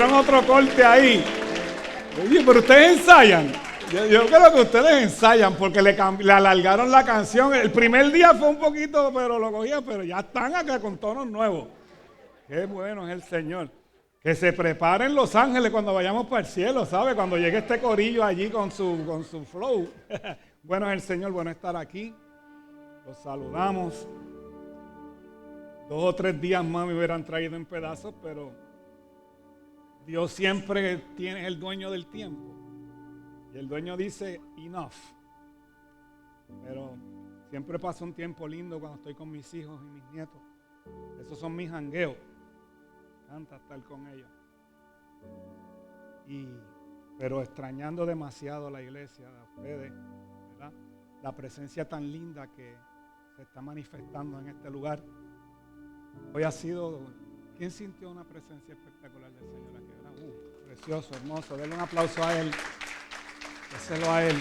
Otro corte ahí. Oye, pero ustedes ensayan. Yo creo que ustedes ensayan porque le alargaron la canción. El primer día fue un poquito, pero lo cogía, pero ya están acá con tonos nuevos. Qué bueno es el Señor. Que se preparen los ángeles cuando vayamos para el cielo, ¿sabe? Cuando llegue este corillo allí con su flow. Bueno es el Señor, bueno estar aquí. Los saludamos. 2 o 3 días más me hubieran traído en pedazos, pero Dios siempre es el dueño del tiempo. Y el dueño dice, enough. Pero siempre pasa un tiempo lindo cuando estoy con mis hijos y mis nietos. Esos son mis jangueos. Me encanta estar con ellos. Pero extrañando demasiado la iglesia, a ustedes, ¿verdad? La presencia tan linda que se está manifestando en este lugar. Hoy ha sido... ¿Quién sintió una presencia espectacular del Señor aquí? Precioso, hermoso. Denle un aplauso a Él. Déselo a Él.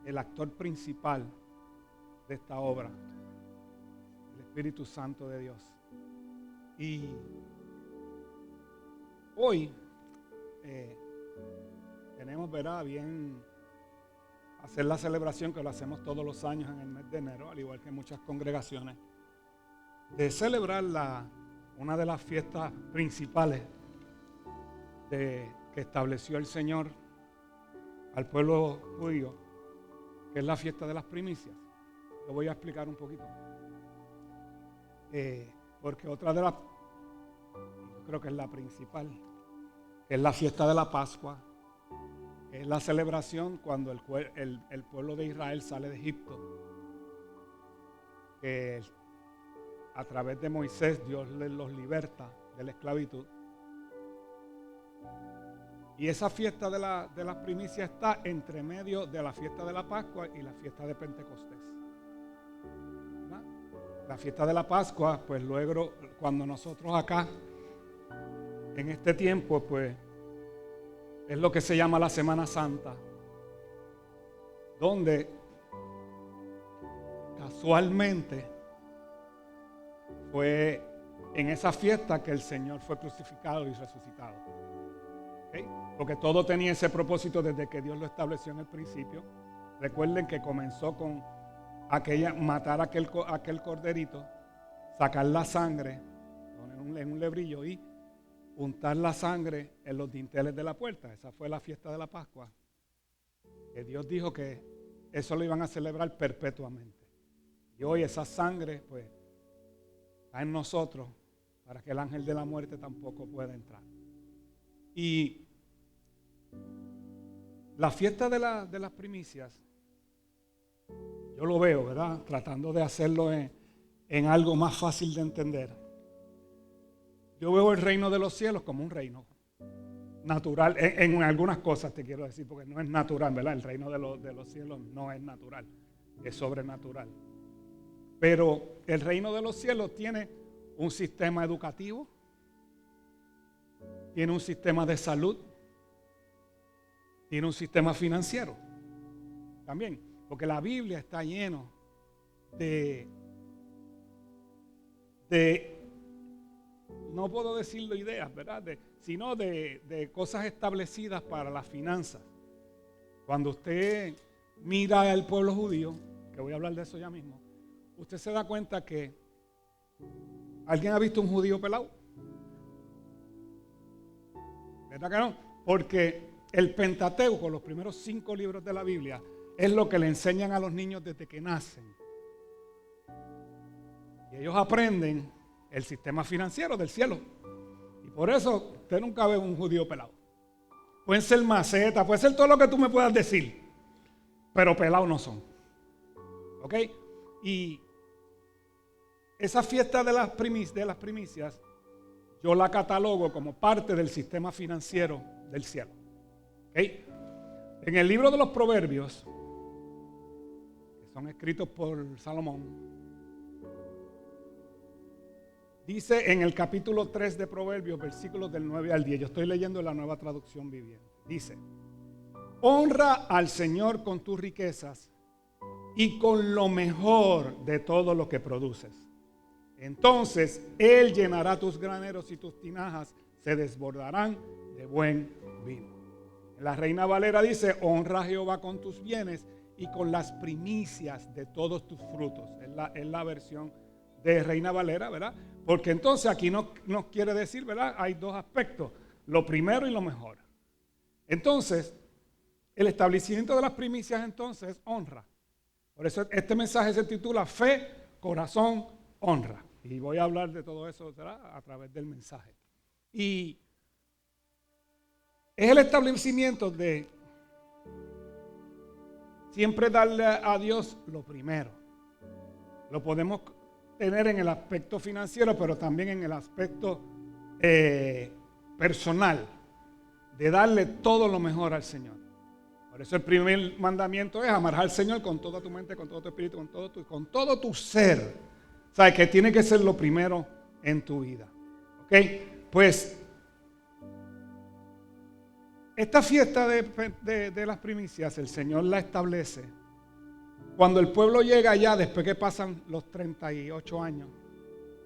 El actor principal de esta obra, el Espíritu Santo de Dios. Y hoy tenemos, ¿verdad?, bien hacer la celebración que lo hacemos todos los años en el mes de enero, al igual que muchas congregaciones, de celebrar una de las fiestas principales que estableció el Señor al pueblo judío, que es la fiesta de las primicias. Lo voy a explicar un poquito. Porque otra de las, yo creo que es la principal, que es la fiesta de la Pascua, que es la celebración cuando el pueblo de Israel sale de Egipto. Que a través de Moisés Dios los liberta de la esclavitud. Y esa fiesta de las primicias está entre medio de la fiesta de la Pascua y la fiesta de Pentecostés. ¿Verdad? La fiesta de la Pascua, pues luego cuando nosotros acá, en este tiempo, pues es lo que se llama la Semana Santa, donde casualmente fue en esa fiesta que el Señor fue crucificado y resucitado. ¿Okay? Porque todo tenía ese propósito desde que Dios lo estableció en el principio. Recuerden que comenzó con matar a aquel corderito, sacar la sangre en un lebrillo y untar la sangre en los dinteles de la puerta. Esa fue la fiesta de la Pascua. Que Dios dijo que eso lo iban a celebrar perpetuamente. Y hoy esa sangre, pues, está en nosotros para que el ángel de la muerte tampoco pueda entrar. Y la fiesta de las primicias, yo lo veo, ¿verdad? Tratando de hacerlo en algo más fácil de entender. Yo veo el reino de los cielos como un reino natural, en algunas cosas te quiero decir, porque no es natural, ¿verdad? El reino de los cielos no es natural, es sobrenatural. Pero el reino de los cielos tiene un sistema educativo, tiene un sistema de salud, tiene un sistema financiero también, porque la Biblia está lleno de no puedo decirlo ideas, ¿verdad? Sino de cosas establecidas para las finanzas. Cuando usted mira al pueblo judío, que voy a hablar de eso ya mismo, usted se da cuenta que ¿alguien ha visto un judío pelado? ¿Verdad que no? Porque el Pentateuco, los primeros 5 libros de la Biblia, es lo que le enseñan a los niños desde que nacen. Y ellos aprenden el sistema financiero del cielo. Y por eso usted nunca ve un judío pelado. Pueden ser macetas, puede ser todo lo que tú me puedas decir, pero pelados no son. ¿Ok? Y esa fiesta de las primicias, yo la catalogo como parte del sistema financiero del cielo. ¿Okay? En el libro de los Proverbios, que son escritos por Salomón, dice en el capítulo 3 de Proverbios, versículos del 9 al 10, yo estoy leyendo la Nueva Traducción Viviente, dice: honra al Señor con tus riquezas y con lo mejor de todo lo que produces. Entonces Él llenará tus graneros y tus tinajas se desbordarán de buen vino. La Reina Valera dice: honra a Jehová con tus bienes y con las primicias de todos tus frutos. Es la versión de Reina Valera, ¿verdad? Porque entonces aquí no quiere decir, ¿verdad? Hay dos aspectos, lo primero y lo mejor. Entonces, el establecimiento de las primicias entonces es honra. Por eso este mensaje se titula Fe, Corazón, Honra. Y voy a hablar de todo eso, ¿verdad?, a través del mensaje. Y es el establecimiento de siempre darle a Dios lo primero. Lo podemos tener en el aspecto financiero, pero también en el aspecto personal, de darle todo lo mejor al Señor. Por eso el primer mandamiento es amar al Señor con toda tu mente, con todo tu espíritu, con todo tu ser. O sea, que tiene que ser lo primero en tu vida. ¿Ok? Pues esta fiesta de las primicias, el Señor la establece cuando el pueblo llega allá, después que pasan los 38 años.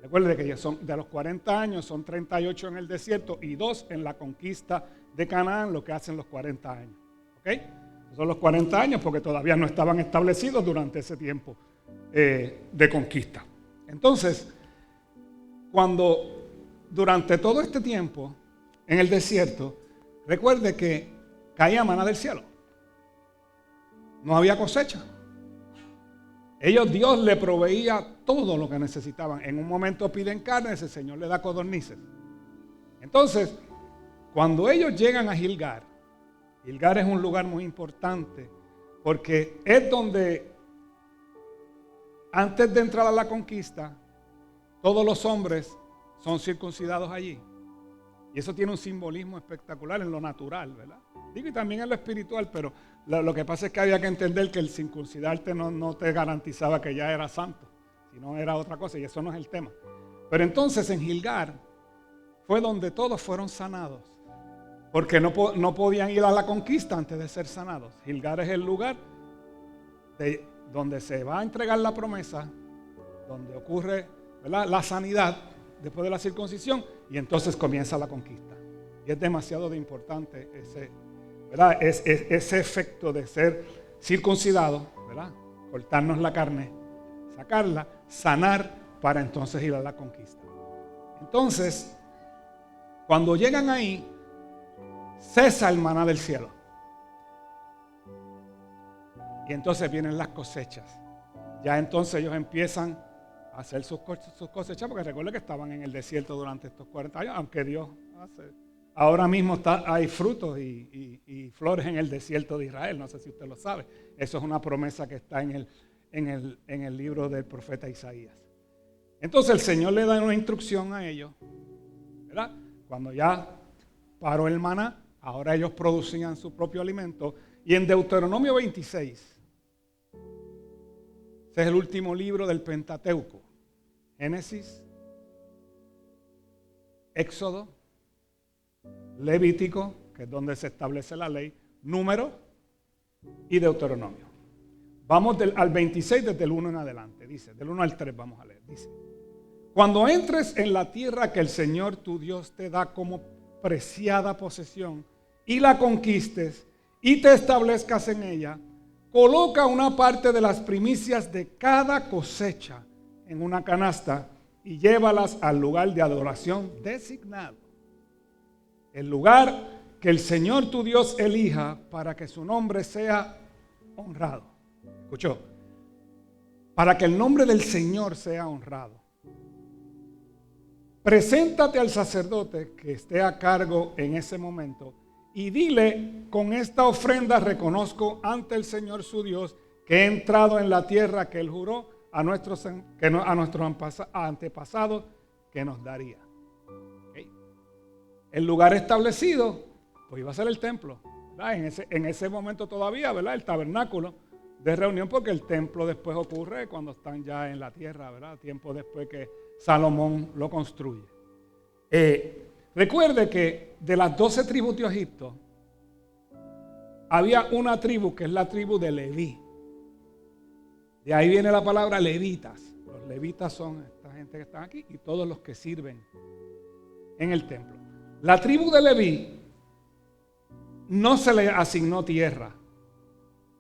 Recuerde que ya son de los 40 años, son 38 en el desierto y 2 en la conquista de Canaán, lo que hacen los 40 años. ¿Ok? Son los 40 años porque todavía no estaban establecidos durante ese tiempo de conquista. Entonces, cuando durante todo este tiempo en el desierto, recuerde que caía maná del cielo. No había cosecha. Dios le proveía todo lo que necesitaban. En un momento piden carne, ese Señor le da codornices. Entonces, cuando ellos llegan a Gilgal, Gilgal es un lugar muy importante porque es donde, antes de entrar a la conquista, todos los hombres son circuncidados allí. Y eso tiene un simbolismo espectacular en lo natural, ¿verdad? Digo, y también en lo espiritual, pero lo que pasa es que había que entender que el circuncidarte no te garantizaba que ya era santo, sino era otra cosa, y eso no es el tema. Pero entonces en Gilgal fue donde todos fueron sanados, porque no podían ir a la conquista antes de ser sanados. Gilgal es el lugar donde se va a entregar la promesa, donde ocurre, ¿verdad?, la sanidad después de la circuncisión, y entonces comienza la conquista. Y es demasiado importante ese efecto de ser circuncidado, ¿verdad?, cortarnos la carne, sacarla, sanar, para entonces ir a la conquista. Entonces, cuando llegan ahí, cesa el maná del cielo. Y entonces vienen las cosechas. Ya entonces ellos empiezan a hacer sus cosechas, porque recuerden que estaban en el desierto durante estos 40 años, aunque Dios ahora mismo hay frutos y flores en el desierto de Israel, no sé si usted lo sabe. Eso es una promesa que está en el libro del profeta Isaías. Entonces el Señor le da una instrucción a ellos, ¿verdad? Cuando ya paró el maná, ahora ellos producían su propio alimento. Y en Deuteronomio 26, ese es el último libro del Pentateuco: Génesis, Éxodo, Levítico, que es donde se establece la ley, Número y Deuteronomio. Vamos al 26 desde el 1 en adelante. Dice, del 1 al 3 vamos a leer. Dice: cuando entres en la tierra que el Señor tu Dios te da como preciada posesión y la conquistes y te establezcas en ella, coloca una parte de las primicias de cada cosecha en una canasta y llévalas al lugar de adoración designado. El lugar que el Señor tu Dios elija para que su nombre sea honrado. ¿Escuchó? Para que el nombre del Señor sea honrado. Preséntate al sacerdote que esté a cargo en ese momento y dile: con esta ofrenda reconozco ante el Señor su Dios que he entrado en la tierra que Él juró a nuestros antepasados que nos daría. ¿Okay? El lugar establecido, pues iba a ser el templo, ¿verdad? En ese momento todavía, ¿verdad?, el tabernáculo de reunión, porque el templo después ocurre cuando están ya en la tierra, ¿verdad?, tiempo después que Salomón lo construye. Recuerde que de las 12 tribus de Egipto, había una tribu que es la tribu de Leví. De ahí viene la palabra levitas. Los levitas son esta gente que están aquí y todos los que sirven en el templo. La tribu de Leví no se le asignó tierra.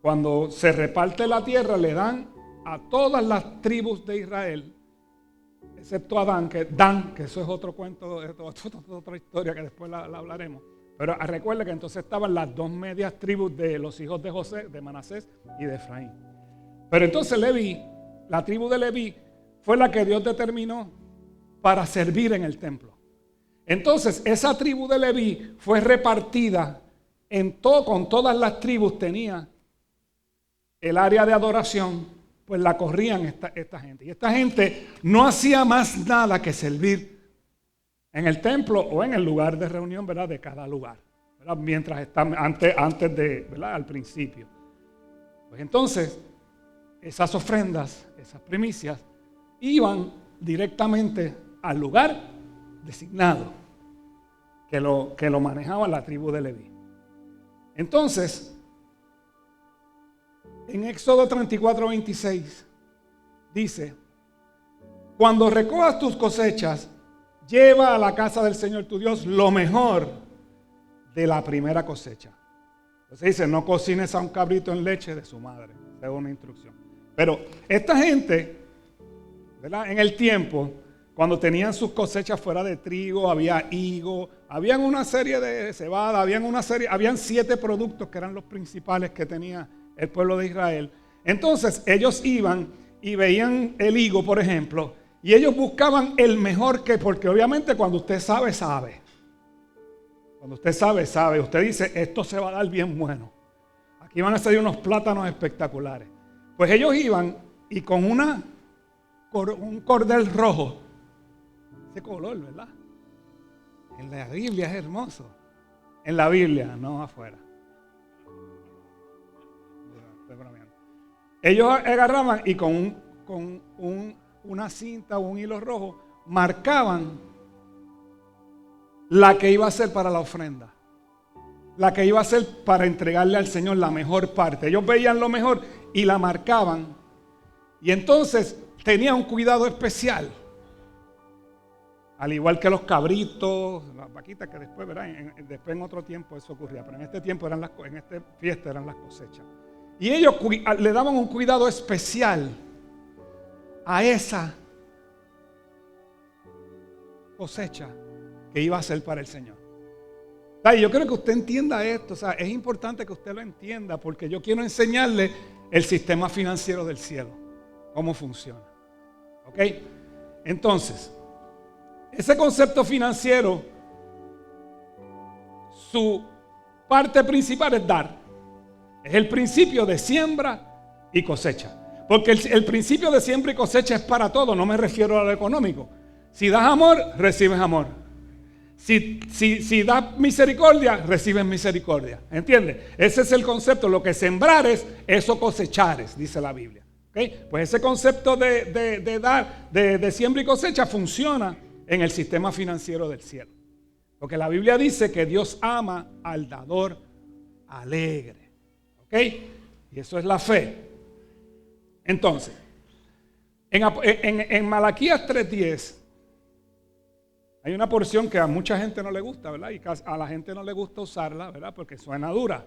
Cuando se reparte la tierra, le dan a todas las tribus de Israel, excepto a Dan, que eso es otro cuento, otra historia que después la hablaremos. Pero recuerda que entonces estaban las dos medias tribus de los hijos de José, de Manasés y de Efraín. Pero entonces Leví, la tribu de Leví, fue la que Dios determinó para servir en el templo. Entonces esa tribu de Leví fue repartida con todas las tribus, tenía el área de adoración, pues la corrían esta gente. Y esta gente no hacía más nada que servir en el templo o en el lugar de reunión, ¿verdad? De cada lugar, ¿verdad? Mientras está antes de, ¿verdad? Al principio. Pues entonces, esas ofrendas, esas primicias, iban directamente al lugar designado que lo manejaba la tribu de Leví. Entonces, en Éxodo 34:26 dice: cuando recojas tus cosechas, lleva a la casa del Señor tu Dios lo mejor de la primera cosecha. Entonces dice: no cocines a un cabrito en leche de su madre. Esa es una instrucción. Pero esta gente, ¿verdad? En el tiempo, cuando tenían sus cosechas fuera de trigo, había higo, habían una serie de cebada, habían 7 productos que eran los principales que tenía el pueblo de Israel. Entonces ellos iban y veían el higo, por ejemplo, y ellos buscaban el mejor porque obviamente cuando usted sabe, sabe. Cuando usted sabe, sabe. Usted dice, esto se va a dar bien bueno. Aquí van a salir unos plátanos espectaculares. Pues ellos iban y con un cordel rojo, ese color, ¿verdad? En la Biblia es hermoso. En la Biblia, no afuera. Ellos agarraban y con una cinta o un hilo rojo marcaban la que iba a ser para la ofrenda, la que iba a ser para entregarle al Señor la mejor parte. Ellos veían lo mejor y la marcaban, y entonces tenía un cuidado especial, al igual que los cabritos, las vaquitas, que después, ¿verdad? Después en otro tiempo eso ocurría, pero en este tiempo en esta fiesta eran las cosechas. Y ellos le daban un cuidado especial a esa cosecha que iba a ser para el Señor. Y yo creo que usted entienda esto. O sea, es importante que usted lo entienda, porque yo quiero enseñarle el sistema financiero del cielo, cómo funciona. ¿Ok? Entonces, ese concepto financiero, su parte principal es dar. Es el principio de siembra y cosecha. Porque el principio de siembra y cosecha es para todo, no me refiero a lo económico. Si das amor, recibes amor. Si das misericordia, recibes misericordia. ¿Entiendes? Ese es el concepto. Lo que sembrares, eso cosechares, dice la Biblia. ¿Okay? Pues ese concepto de dar, de siembra y cosecha funciona en el sistema financiero del cielo. Porque la Biblia dice que Dios ama al dador alegre. ¿Ok? Y eso es la fe. Entonces, en Malaquías 3:10 hay una porción que a mucha gente no le gusta, ¿verdad? Y a la gente no le gusta usarla, ¿verdad? Porque suena dura.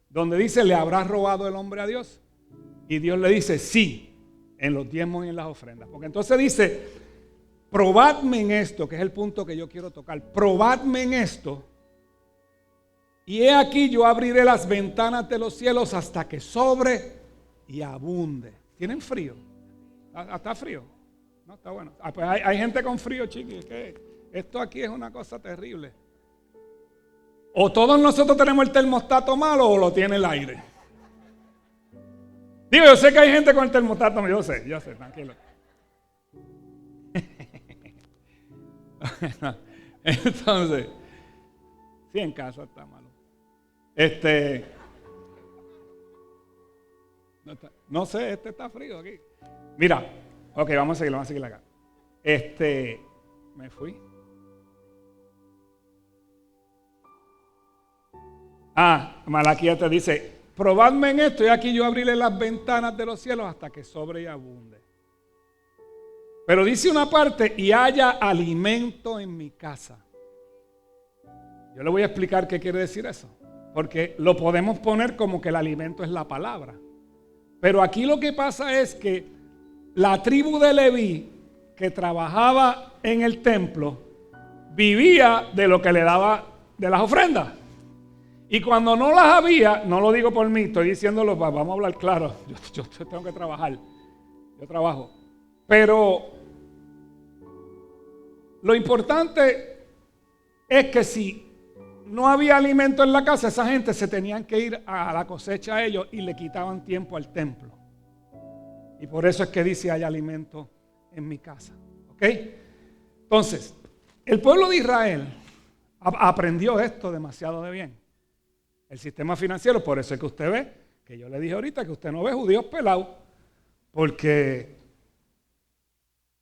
Donde dice, ¿le habrá robado el hombre a Dios? Y Dios le dice, sí, en los diezmos y en las ofrendas. Porque entonces dice, probadme en esto, que es el punto que yo quiero tocar. Probadme en esto. Y he aquí yo abriré las ventanas de los cielos hasta que sobre y abunde. ¿Tienen frío? ¿Está frío? No, está bueno. Pues hay gente con frío, chiquis. Esto aquí es una cosa terrible. O todos nosotros tenemos el termostato malo o lo tiene el aire. Digo, yo sé que hay gente con el termostato malo. Yo sé, tranquilo. Entonces, sí, en casa está malo. No sé, está frío aquí. Mira, ok, vamos a seguir acá. Me fui. Malaquías te dice, probadme en esto y aquí yo abriré las ventanas de los cielos hasta que sobre y abunde. Pero dice una parte, y haya alimento en mi casa. Yo le voy a explicar qué quiere decir eso. Porque lo podemos poner como que el alimento es la palabra. Pero aquí lo que pasa es que la tribu de Leví, que trabajaba en el templo, vivía de lo que le daba de las ofrendas. Y cuando no las había, no lo digo por mí, estoy diciéndolo, vamos a hablar claro, yo tengo que trabajar, yo trabajo. Pero lo importante es que si no había alimento en la casa, esa gente se tenían que ir a la cosecha a ellos y le quitaban tiempo al templo. Y por eso es que dice, hay alimento en mi casa. ¿Ok? Entonces, el pueblo de Israel aprendió esto demasiado de bien. El sistema financiero, por eso es que usted ve, que yo le dije ahorita, que usted no ve judíos pelados, porque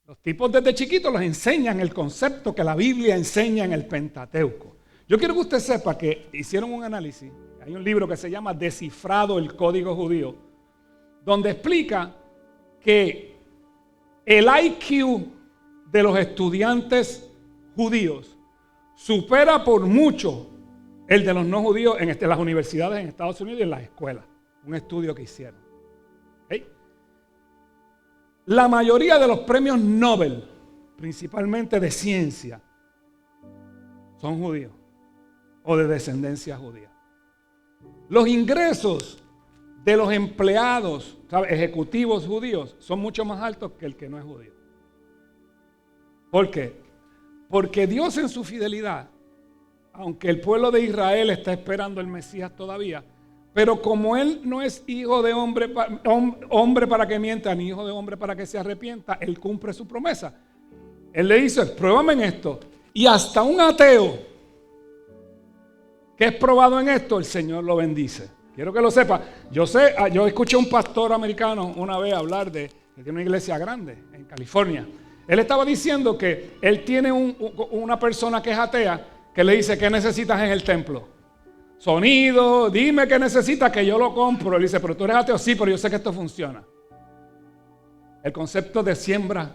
los tipos desde chiquitos los enseñan el concepto que la Biblia enseña en el Pentateuco. Yo quiero que usted sepa que hicieron un análisis, hay un libro que se llama Descifrado el Código Judío, donde explica que el IQ de los estudiantes judíos supera por mucho el de los no judíos en las universidades en Estados Unidos y en las escuelas. Un estudio que hicieron. ¿Okay? La mayoría de los premios Nobel, principalmente de ciencia, son judíos o de descendencia judía. Los ingresos de los empleados, ejecutivos judíos, son mucho más altos que el que no es judío. ¿Por qué? Porque Dios en su fidelidad, aunque el pueblo de Israel está esperando el Mesías todavía, pero como Él no es hijo de hombre para que mienta, ni hijo de hombre para que se arrepienta, Él cumple su promesa. Él le dice, pruébame en esto. Y hasta un ateo que es probado en esto, el Señor lo bendice. Quiero que lo sepa. Yo escuché a un pastor americano una vez hablar que tiene una iglesia grande en California. Él estaba diciendo que él tiene una persona que es atea que le dice, ¿qué necesitas en el templo? Sonido, dime qué necesitas que yo lo compro. Él dice, pero tú eres ateo. Sí, pero yo sé que esto funciona. El concepto de siembra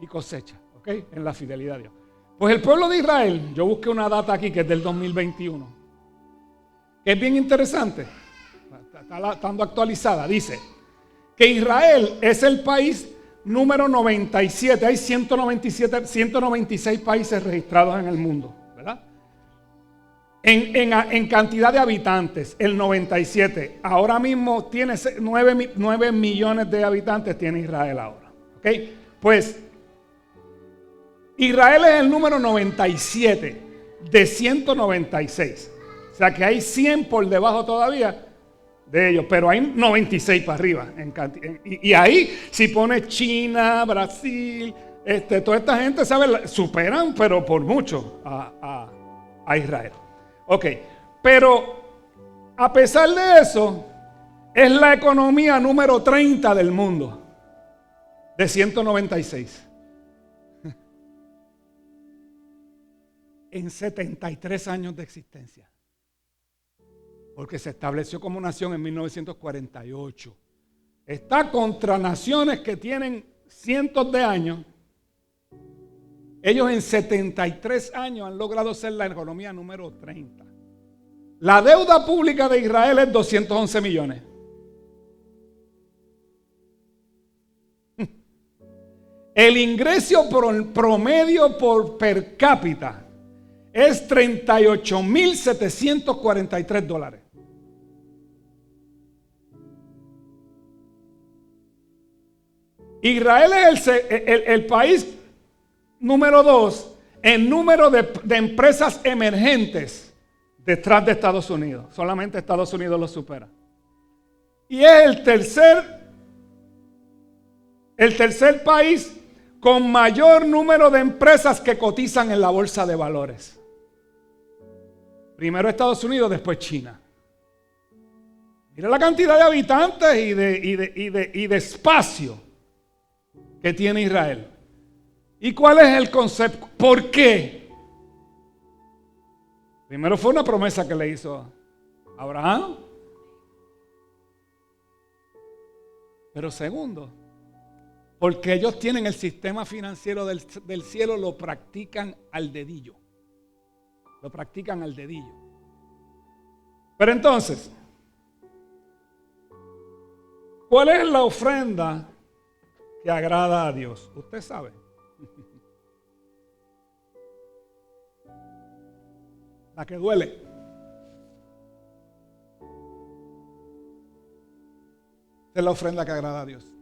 y cosecha, ¿ok? En la fidelidad a Dios. Pues el pueblo de Israel, yo busqué una data aquí que es del 2021, que es bien interesante, está estando actualizada. Dice que Israel es el país número 97, hay 196 países registrados en el mundo, ¿verdad? En cantidad de habitantes, el 97. Ahora mismo tiene 9 millones de habitantes, tiene Israel ahora. ¿Ok? Pues Israel es el número 97 de 196. O sea que hay 100 por debajo todavía de ellos, pero hay 96 para arriba. Y ahí si pone China, Brasil, toda esta gente, ¿sabe? Superan, pero por mucho, a Israel. Ok, pero a pesar de eso, es la economía número 30 del mundo, de 196. En 73 años de existencia. Porque se estableció como nación en 1948. Está contra naciones que tienen cientos de años. Ellos en 73 años han logrado ser la economía número 30. La deuda pública de Israel es 211 millones. El ingreso promedio por per cápita es $38,743. Israel es el país número 2 en número de empresas emergentes detrás de Estados Unidos. Solamente Estados Unidos lo supera. Y es el tercer país con mayor número de empresas que cotizan en la bolsa de valores. Primero Estados Unidos, después China. Mira la cantidad de habitantes y de espacio que tiene Israel. ¿Y cuál es el concepto? ¿Por qué? Primero fue una promesa que le hizo Abraham. Pero segundo, Porque ellos tienen el sistema financiero del cielo, lo practican al dedillo. Lo practican al dedillo. Pero entonces, ¿cuál es la ofrenda que agrada a Dios? Usted sabe. La que duele. Es la ofrenda que agrada a Dios.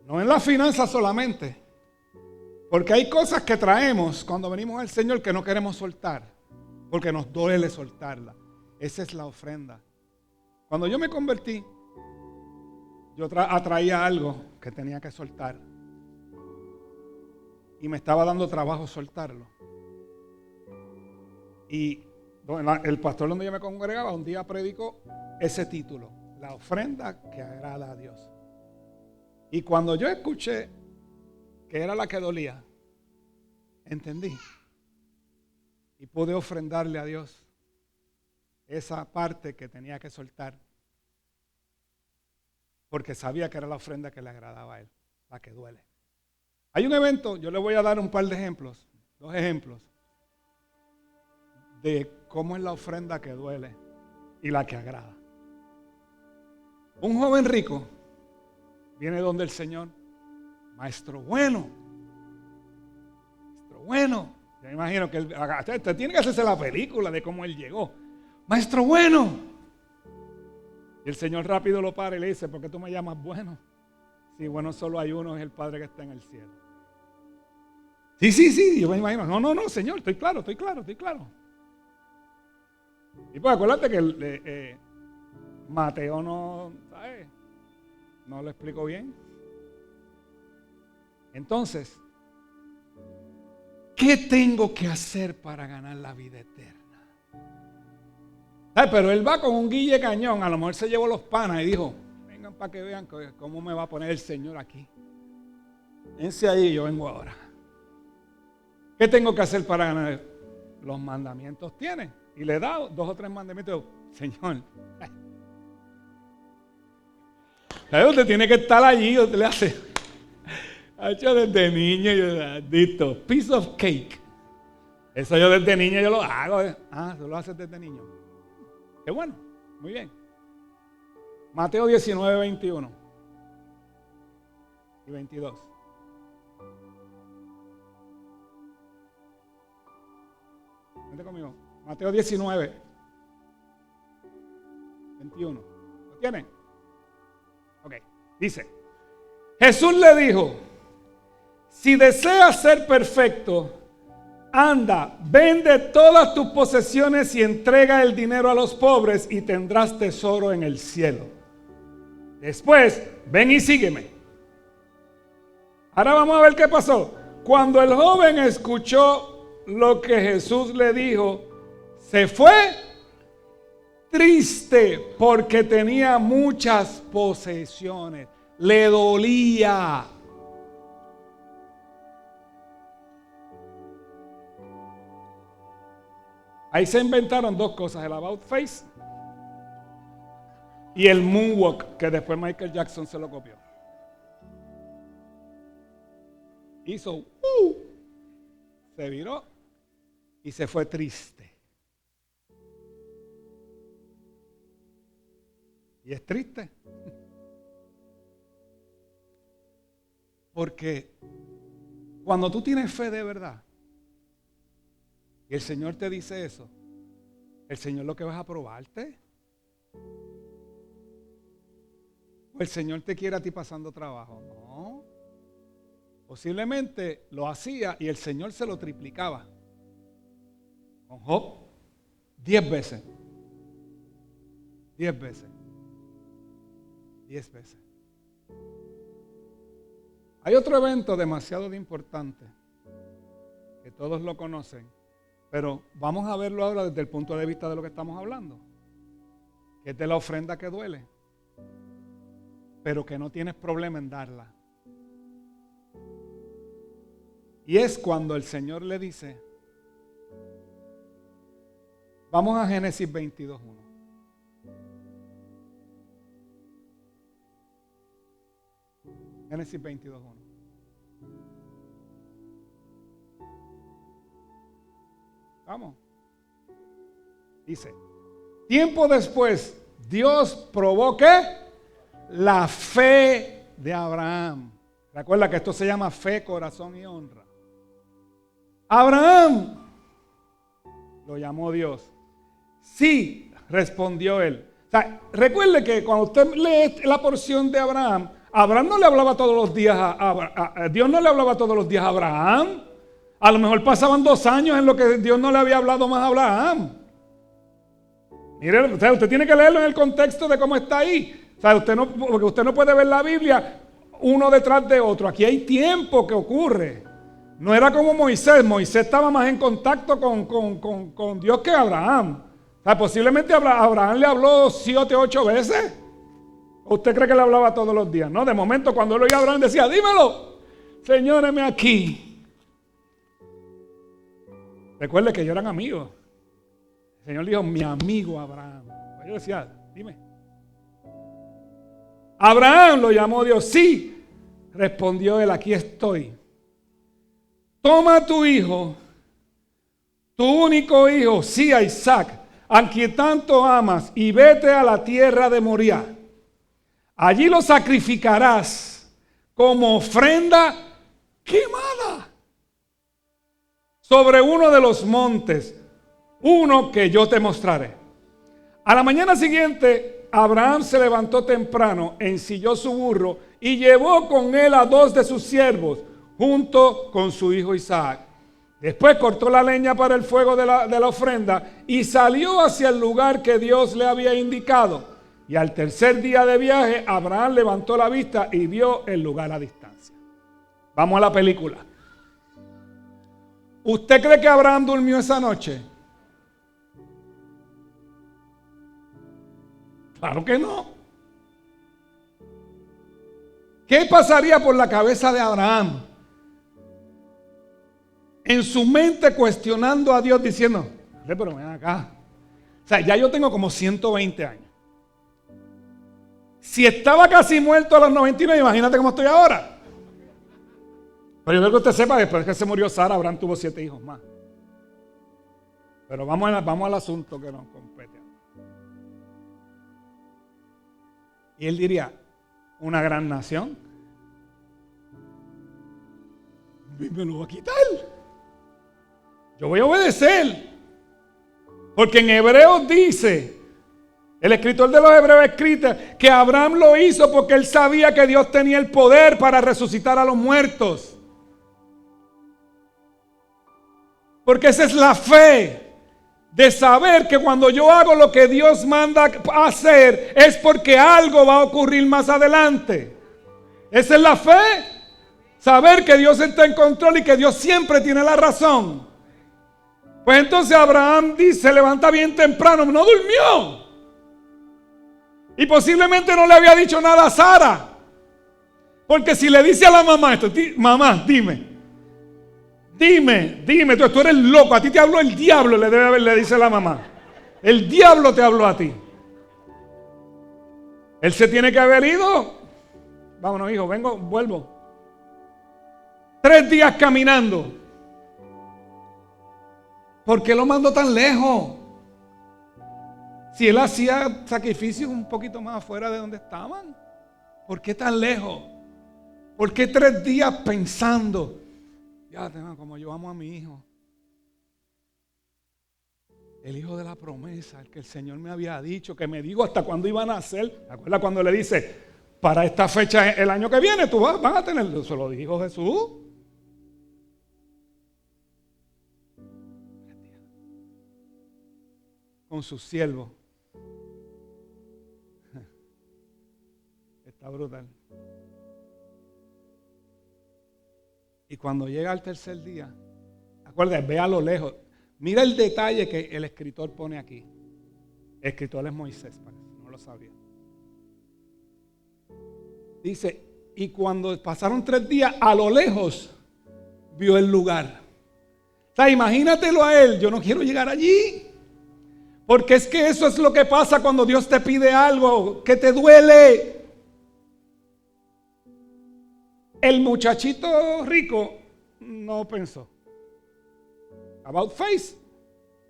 No en la finanza solamente. Porque hay cosas que traemos cuando venimos al Señor que no queremos soltar. Porque nos duele soltarla. Esa es la ofrenda. Cuando yo me convertí, yo atraía algo que tenía que soltar. Y me estaba dando trabajo soltarlo. Y el pastor donde yo me congregaba un día predicó ese título. La ofrenda que agrada a Dios. Y cuando yo escuché que era la que dolía, entendí. Y pude ofrendarle a Dios esa parte que tenía que soltar. Porque sabía que era la ofrenda que le agradaba a Él, la que duele. Hay un evento, yo le voy a dar un par de ejemplos, 2 ejemplos, de cómo es la ofrenda que duele y la que agrada. Un joven rico viene donde el Señor, maestro bueno. Yo me imagino que usted tiene que hacerse la película de cómo él llegó. Maestro bueno. Y el Señor rápido lo para y le dice, ¿por qué tú me llamas bueno? Si bueno solo hay uno, es el Padre que está en el cielo. Sí, yo me imagino. No, Señor, estoy claro. Y pues acuérdate que Mateo no, ¿sabes? No lo explico bien. Entonces, ¿qué tengo que hacer para ganar la vida eterna? Pero él va con un guille cañón, a lo mejor se llevó los panas y dijo, vengan para que vean cómo me va a poner el Señor aquí. Vense ahí, yo vengo ahora. ¿Qué tengo que hacer para ganar? Los mandamientos tienen. Y le da 2 o 3 mandamientos. Señor, usted tiene que estar allí, usted le hace. Ha hecho desde niño, yo dito, piece of cake. Eso yo desde niño yo lo hago. ¿Tú lo haces desde niño? Qué bueno, muy bien. Mateo 19, 21 y 22. Vente conmigo. Mateo 19, 21. ¿Lo tienen? Ok, dice. Jesús le dijo, si deseas ser perfecto, anda, vende todas tus posesiones y entrega el dinero a los pobres y tendrás tesoro en el cielo. Después, ven y sígueme. Ahora vamos a ver qué pasó. Cuando el joven escuchó lo que Jesús le dijo, se fue triste porque tenía muchas posesiones. Le dolía. Ahí se inventaron 2 cosas, el about face y el moonwalk, que después Michael Jackson se lo copió. Hizo, se viró y se fue triste. Y es triste. Porque cuando tú tienes fe de verdad, y el Señor te dice eso, el Señor lo que va a probarte. O el Señor te quiere a ti pasando trabajo. No. Posiblemente lo hacía y el Señor se lo triplicaba. Con Job, 10 veces. 10 veces. 10 veces. Hay otro evento demasiado importante que todos lo conocen. Pero vamos a verlo ahora desde el punto de vista de lo que estamos hablando. Que es de la ofrenda que duele. Pero que no tienes problema en darla. Y es cuando el Señor le dice, vamos a Génesis 22:1. Génesis 22:1. Vamos. Dice, tiempo después, Dios probó ¿qué? La fe de Abraham. Recuerda que esto se llama fe, corazón y honra. Abraham, lo llamó Dios. Sí, respondió él. O sea, recuerde que cuando usted lee la porción de Abraham, Abraham no le hablaba todos los días Dios no le hablaba todos los días a Abraham. A lo mejor pasaban 2 años en lo que Dios no le había hablado más a Abraham. Mire, usted tiene que leerlo en el contexto de cómo está ahí. O sea, porque usted no puede ver la Biblia uno detrás de otro. Aquí hay tiempo que ocurre. No era como Moisés. Moisés estaba más en contacto con Dios que Abraham. O sea, posiblemente Abraham le habló 7, 8 veces. ¿O usted cree que le hablaba todos los días? No, de momento cuando él oía a Abraham decía, dímelo, Señor, heme aquí. Recuerde que ellos eran amigos. El Señor dijo, mi amigo Abraham. Yo decía, dime. Abraham lo llamó Dios. Sí, respondió él, aquí estoy. Toma a tu hijo, tu único hijo, sí, a Isaac, a quien tanto amas, y vete a la tierra de Moriah. Allí lo sacrificarás como ofrenda quemada sobre uno de los montes, uno que yo te mostraré. A la mañana siguiente, Abraham se levantó temprano, ensilló su burro y llevó con él a 2 de sus siervos, junto con su hijo Isaac. Después cortó la leña para el fuego de la ofrenda y salió hacia el lugar que Dios le había indicado. Y al tercer día de viaje, Abraham levantó la vista y vio el lugar a distancia. Vamos a la película. ¿Usted cree que Abraham durmió esa noche? Claro que no. ¿Qué pasaría por la cabeza de Abraham? En su mente cuestionando a Dios diciendo, pero ven acá. O sea, ya yo tengo como 120 años. Si estaba casi muerto a los 99, imagínate cómo estoy ahora. Pero yo creo que usted sepa, después que se murió Sara, Abraham tuvo 7 hijos más. Pero vamos al asunto que nos compete. Y él diría, una gran nación. Me lo va a quitar. Yo voy a obedecer. Porque en Hebreos dice, el escritor de los Hebreos escribe que Abraham lo hizo porque él sabía que Dios tenía el poder para resucitar a los muertos. Porque esa es la fe. De saber que cuando yo hago lo que Dios manda a hacer es porque algo va a ocurrir más adelante. Esa es la fe. Saber que Dios está en control y que Dios siempre tiene la razón. Pues entonces Abraham dice, se levanta bien temprano, no durmió. Y posiblemente no le había dicho nada a Sara. Porque si le dice a la mamá esto, mamá, dime, tú eres loco, a ti te habló el diablo, le dice la mamá. El diablo te habló a ti. Él se tiene que haber ido. Vámonos, hijo, vuelvo. 3 días caminando. ¿Por qué lo mandó tan lejos? Si él hacía sacrificios un poquito más afuera de donde estaban. ¿Por qué tan lejos? ¿Por qué 3 días pensando? Ya, como yo amo a mi hijo. El hijo de la promesa, el que el Señor me había dicho, que me dijo hasta cuándo iban a nacer. ¿Te acuerdas cuando le dice, para esta fecha el año que viene tú van a tenerlo? Se lo dijo Jesús. Con sus siervos. Está brutal. Y cuando llega al tercer día, acuérdate, ve a lo lejos. Mira el detalle que el escritor pone aquí. El escritor es Moisés, parece, no lo sabía. Dice, y cuando pasaron 3 días, a lo lejos, vio el lugar. O sea, imagínatelo a él, yo no quiero llegar allí. Porque es que eso es lo que pasa cuando Dios te pide algo que te duele. El muchachito rico no pensó. About face.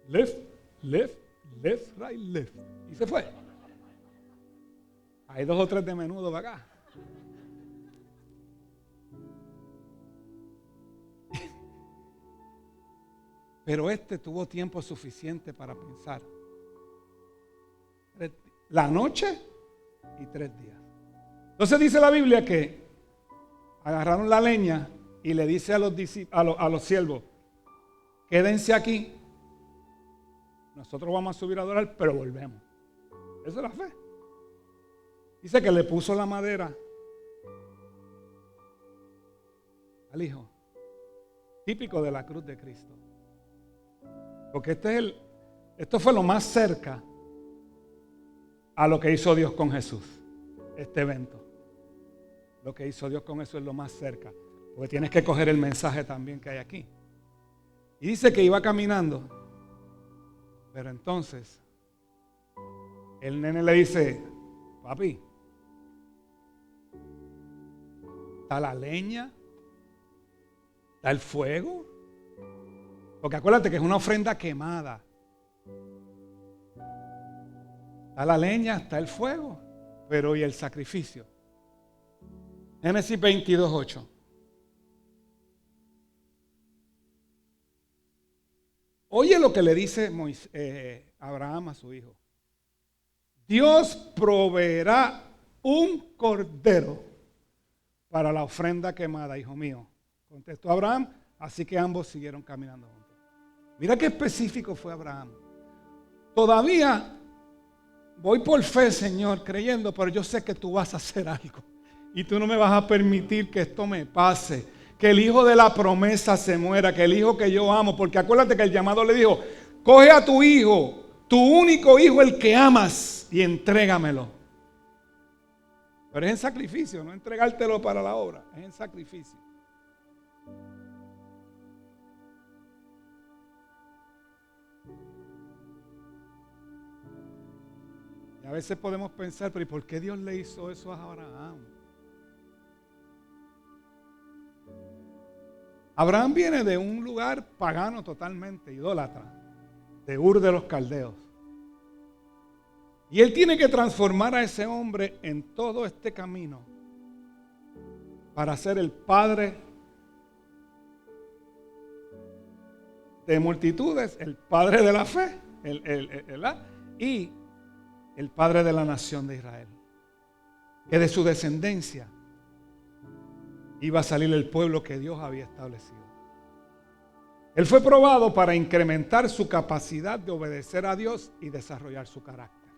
Left, left, left, right, left. Y se fue. Hay 2 o 3 de menudo para acá. Pero tuvo tiempo suficiente para pensar. La noche y 3 días. Entonces dice la Biblia que agarraron la leña y le dice a los siervos, quédense aquí. Nosotros vamos a subir a adorar, pero volvemos. Esa es la fe. Dice que le puso la madera al hijo. Típico de la cruz de Cristo. Porque esto fue lo más cerca a lo que hizo Dios con Jesús. Este evento. Lo que hizo Dios con eso es lo más cerca. Porque tienes que coger el mensaje también que hay aquí. Y dice que iba caminando. Pero entonces, el nene le dice, papi, ¿está la leña? ¿Está el fuego? Porque acuérdate que es una ofrenda quemada. Está la leña, está el fuego, pero ¿y el sacrificio? Génesis 22:8. Oye lo que le dice Abraham a su hijo. Dios proveerá un cordero para la ofrenda quemada, hijo mío. Contestó Abraham, así que ambos siguieron caminando juntos. Mira qué específico fue Abraham. Todavía voy por fe, Señor, creyendo, pero yo sé que tú vas a hacer algo. Y tú no me vas a permitir que esto me pase. Que el hijo de la promesa se muera, que el hijo que yo amo. Porque acuérdate que el llamado le dijo, coge a tu hijo, tu único hijo, el que amas, y entrégamelo. Pero es en sacrificio, no entregártelo para la obra, es en sacrificio. Y a veces podemos pensar, pero ¿y por qué Dios le hizo eso a Abraham? Abraham viene de un lugar pagano totalmente, idólatra, de Ur de los Caldeos. Y él tiene que transformar a ese hombre en todo este camino para ser el padre de multitudes, el padre de la fe, y el padre de la nación de Israel. Que de su descendencia iba a salir el pueblo que Dios había establecido. Él fue probado para incrementar su capacidad de obedecer a Dios y desarrollar su carácter.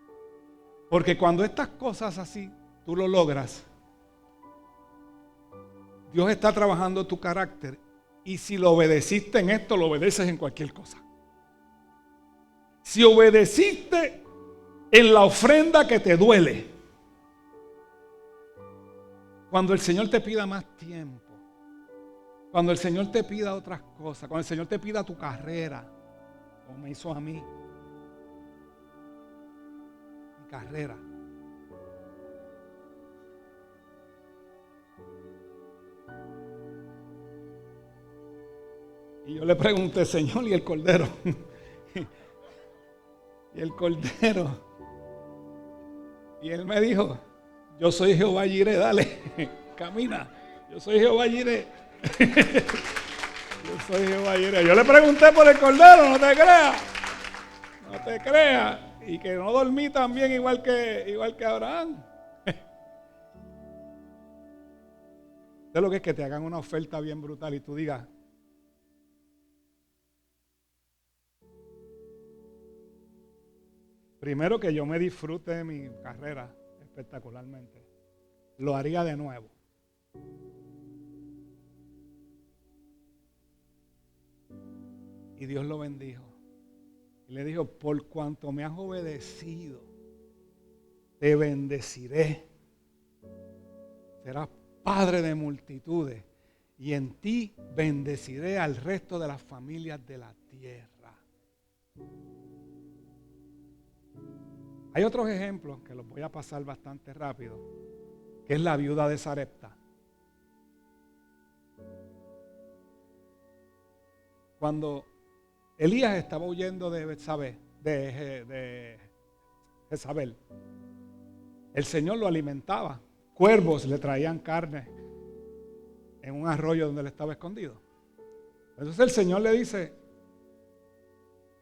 Porque cuando estas cosas así tú lo logras, Dios está trabajando tu carácter, y si lo obedeciste en esto, lo obedeces en cualquier cosa. Si obedeciste en la ofrenda que te duele, cuando el Señor te pida más tiempo, cuando el Señor te pida otras cosas, cuando el Señor te pida tu carrera, como me hizo a mí, mi carrera. Y yo le pregunté, Señor, ¿y el cordero? Y el cordero. Y él me dijo, yo soy Jehová Jireh, dale, camina. Yo soy Jehová Jireh. Yo soy Jehová Jireh. Yo le pregunté por el cordero, no te creas. No te creas. Y que no dormí también igual que Abraham. ¿Sabes lo que es que te hagan una oferta bien brutal y tú digas, primero que yo me disfrute de mi carrera espectacularmente, lo haría de nuevo? Y Dios lo bendijo. Y le dijo, por cuanto me has obedecido, te bendeciré. Serás padre de multitudes, y en ti bendeciré al resto de las familias de la tierra. Hay otros ejemplos que los voy a pasar bastante rápido, que es la viuda de Sarepta. Cuando Elías estaba huyendo de Betsabé, de Jezabel, el Señor lo alimentaba. Cuervos le traían carne en un arroyo donde él estaba escondido. Entonces el Señor le dice: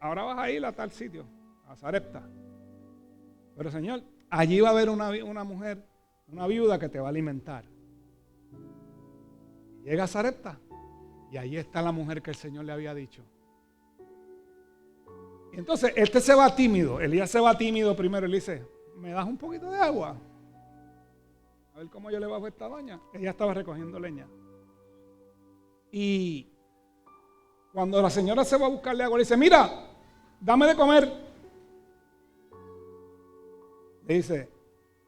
ahora vas a ir a tal sitio, a Sarepta. Pero Señor, allí va a haber una mujer, una viuda que te va a alimentar. Llega a Sarepta y ahí está la mujer que el Señor le había dicho. Y entonces este se va tímido, Elías se va tímido primero y le dice: ¿me das un poquito de agua? A ver cómo yo le bajo a esta doña. Ella estaba recogiendo leña. Y cuando la señora se va a buscarle agua, le dice: mira, dame de comer. Le dice: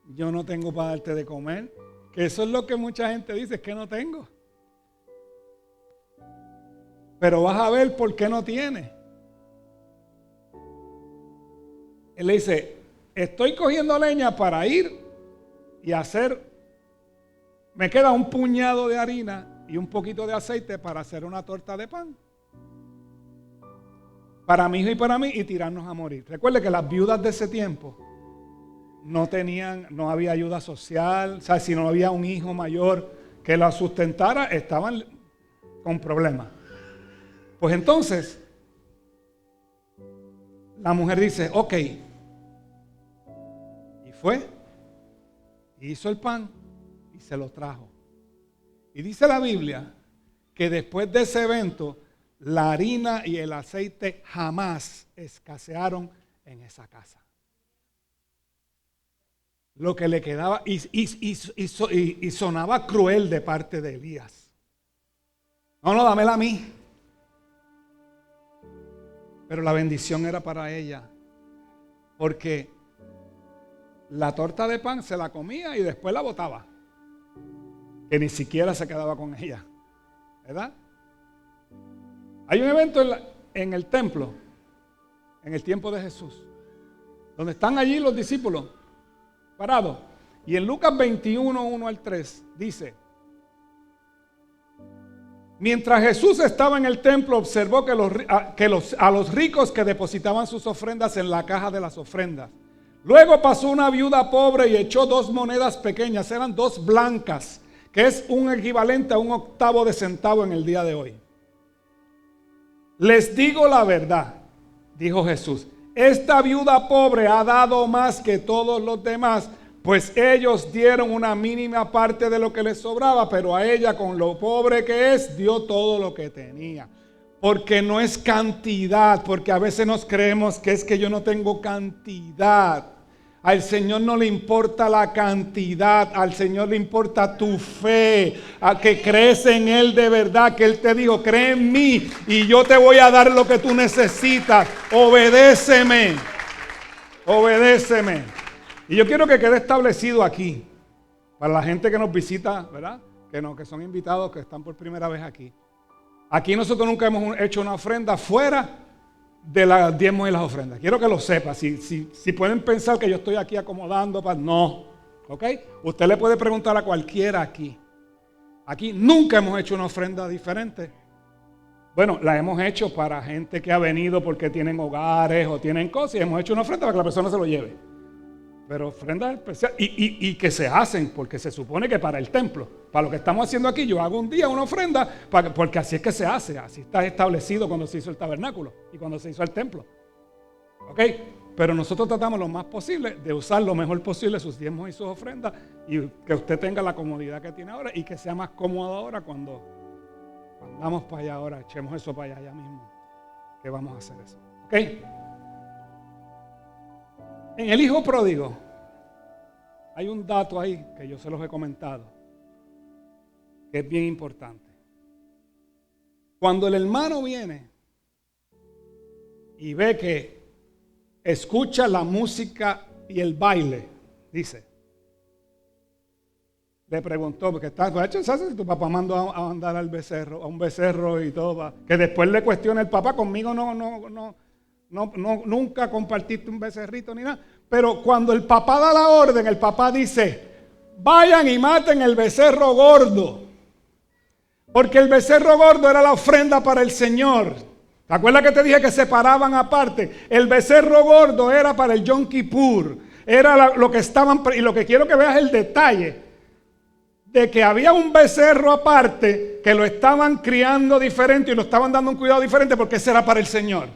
yo no tengo para darte de comer. Que eso es lo que mucha gente dice, es que no tengo. Pero vas a ver por qué no tiene. Él le dice: estoy cogiendo leña para ir y hacer, me queda un puñado de harina y un poquito de aceite para hacer una torta de pan. Para mi hijo y para mí, y tirarnos a morir. Recuerde que las viudas de ese tiempo no había ayuda social. O sea, si no había un hijo mayor que la sustentara, estaban con problemas. Pues entonces, la mujer dice: ok. Y fue, hizo el pan y se lo trajo. Y dice la Biblia que después de ese evento, la harina y el aceite jamás escasearon en esa casa. Lo que le quedaba, y sonaba cruel de parte de Elías. No, dámela a mí. Pero la bendición era para ella, porque la torta de pan se la comía y después la botaba, que ni siquiera se quedaba con ella, ¿verdad? Hay un evento en el templo, en el tiempo de Jesús, donde están allí los discípulos parados, y en Lucas 21, 1 al 3 dice: mientras Jesús estaba en el templo, observó a los ricos que depositaban sus ofrendas en la caja de las ofrendas. Luego pasó una viuda pobre y echó 2 monedas pequeñas, eran 2 blancas, que es un equivalente a 1/8 de centavo en el día de hoy. Les digo la verdad, dijo Jesús, esta viuda pobre ha dado más que todos los demás, pues ellos dieron una mínima parte de lo que les sobraba, pero a ella, con lo pobre que es, dio todo lo que tenía. Porque no es cantidad, porque a veces nos creemos que es que yo no tengo cantidad. Al Señor no le importa la cantidad, al Señor le importa tu fe, a que crees en Él de verdad, que Él te dijo: cree en mí y yo te voy a dar lo que tú necesitas, obedéceme, obedéceme. Y yo quiero que quede establecido aquí, para la gente que nos visita, ¿verdad? Que son invitados, que están por primera vez aquí. Aquí nosotros nunca hemos hecho una ofrenda fuera de los diezmos y las ofrendas. Quiero que lo sepa. Si pueden pensar que yo estoy aquí acomodando, no. ¿Ok? Usted le puede preguntar a cualquiera aquí. Aquí nunca hemos hecho una ofrenda diferente. Bueno, la hemos hecho para gente que ha venido porque tienen hogares o tienen cosas, y hemos hecho una ofrenda para que la persona se lo lleve. Pero ofrendas especiales y que se hacen porque se supone que para el templo, para lo que estamos haciendo aquí, yo hago un día una ofrenda porque así es que se hace, así está establecido cuando se hizo el tabernáculo y cuando se hizo el templo. ¿Ok? Pero nosotros tratamos lo más posible de usar lo mejor posible sus diezmos y sus ofrendas, y que usted tenga la comodidad que tiene ahora y que sea más cómodo ahora cuando vamos para allá ahora, echemos eso para allá mismo, que vamos a hacer eso. ¿Ok? En el hijo pródigo hay un dato ahí que yo se los he comentado, que es bien importante. Cuando el hermano viene y ve que escucha la música y el baile, dice, le preguntó, porque ¿sabes? Tu papá mandó a andar a un becerro y todo, que después le cuestiona el papá: conmigo nunca compartiste un becerrito ni nada. Pero cuando el papá da la orden, el papá dice: vayan y maten el becerro gordo. Porque el becerro gordo era la ofrenda para el Señor. ¿Te acuerdas que te dije que se paraban aparte? El becerro gordo era para el Yom Kippur. Era lo que estaban, y lo que quiero que veas es el detalle de que había un becerro aparte que lo estaban criando diferente y lo estaban dando un cuidado diferente porque ese era para el Señor.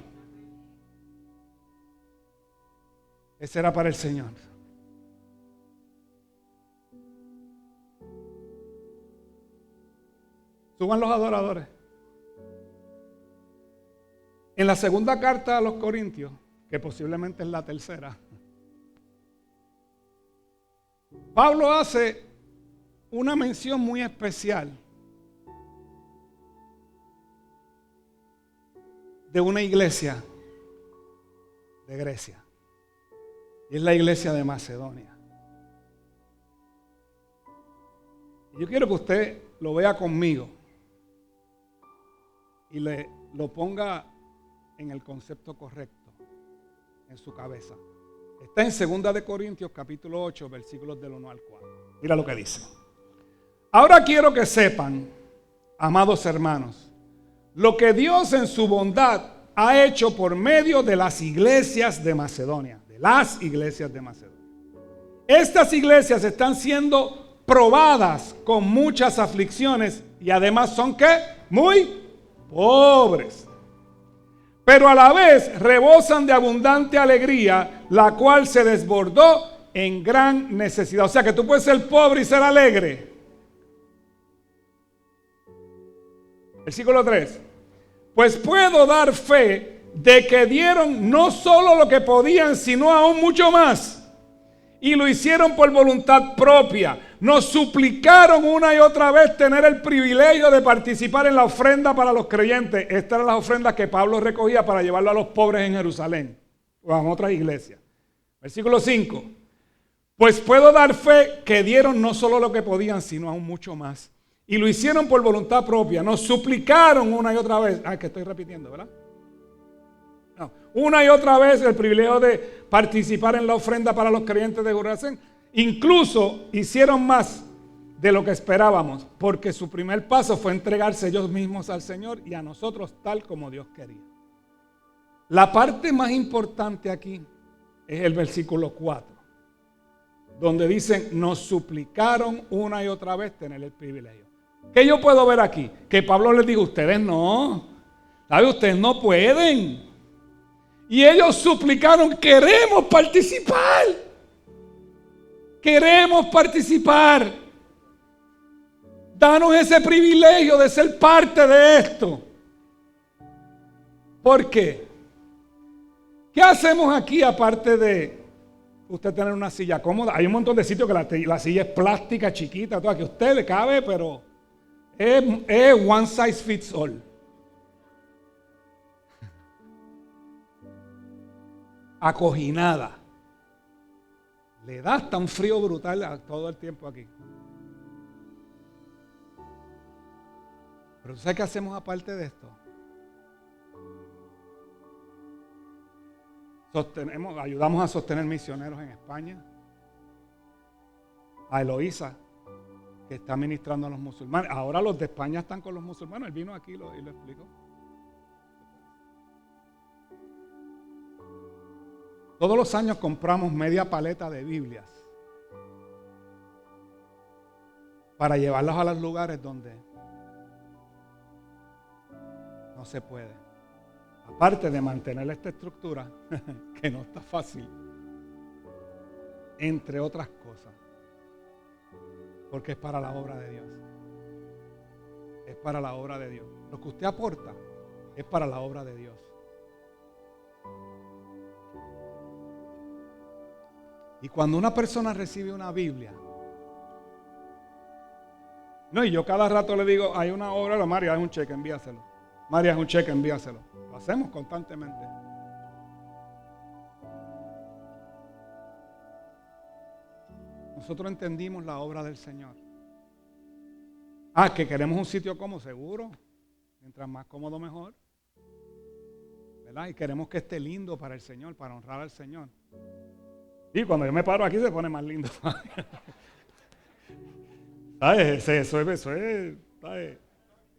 Ese era para el Señor. Suban los adoradores. En la segunda carta a los Corintios, que posiblemente es la tercera, Pablo hace una mención muy especial de una iglesia de Grecia. Y es la iglesia de Macedonia. Y yo quiero que usted lo vea conmigo y lo ponga en el concepto correcto en su cabeza. Está en 2 de Corintios capítulo 8 versículos del 1 al 4. Mira lo que dice. Ahora quiero que sepan, amados hermanos, lo que Dios en su bondad ha hecho por medio de las iglesias de Macedonia. De las iglesias de Macedonia. Estas iglesias están siendo probadas con muchas aflicciones y además son ¿qué? Muy pobres. Pero a la vez rebosan de abundante alegría, la cual se desbordó en gran necesidad. O sea que tú puedes ser pobre y ser alegre. Versículo 3. Pues puedo dar fe de que dieron no solo lo que podían, sino aún mucho más. Y lo hicieron por voluntad propia. Nos suplicaron una y otra vez tener el privilegio de participar en la ofrenda para los creyentes. Estas eran las ofrendas que Pablo recogía para llevarlo a los pobres en Jerusalén o en otras iglesias. Versículo 5. Pues puedo dar fe que dieron no solo lo que podían, sino aún mucho más. Y lo hicieron por voluntad propia. Nos suplicaron una y otra vez. Que estoy repitiendo, ¿verdad? No. Una y otra vez el privilegio de participar en la ofrenda para los creyentes de Jerusalén. Incluso hicieron más de lo que esperábamos, porque su primer paso fue entregarse ellos mismos al Señor y a nosotros tal como Dios quería. La parte más importante aquí es el versículo 4, donde dicen, nos suplicaron una y otra vez tener el privilegio. ¿Qué yo puedo ver aquí? Que Pablo les dijo, ustedes no, ¿sabe? Ustedes no pueden. Y ellos suplicaron, queremos participar. Queremos participar. Danos ese privilegio de ser parte de esto. ¿Por qué? ¿Qué hacemos aquí aparte de usted tener una silla cómoda? Hay un montón de sitios que la silla es plástica, chiquita, toda, que a usted le cabe, pero es one size fits all. Acojinada. Le da hasta un frío brutal todo el tiempo aquí. Pero ¿sabes qué hacemos aparte de esto? Ayudamos a sostener misioneros en España. A Eloísa, que está ministrando a los musulmanes. Ahora los de España están con los musulmanes. Él vino aquí y lo explicó. Todos los años compramos media paleta de Biblias para llevarlas a los lugares donde no se puede. Aparte de mantener esta estructura, que no está fácil, entre otras cosas, porque es para la obra de Dios. Es para la obra de Dios. Lo que usted aporta es para la obra de Dios. Y cuando una persona recibe una Biblia, no, y yo cada rato le digo, hay una obra, María, es un cheque, envíaselo. María, es un cheque, envíaselo. Lo hacemos constantemente. Nosotros entendimos la obra del Señor. Que queremos un sitio cómodo, seguro. Mientras más cómodo, mejor. ¿Verdad? Y queremos que esté lindo para el Señor, para honrar al Señor. Y cuando yo me paro aquí se pone más lindo. ¿Sabes? Eso es, ¿sabes?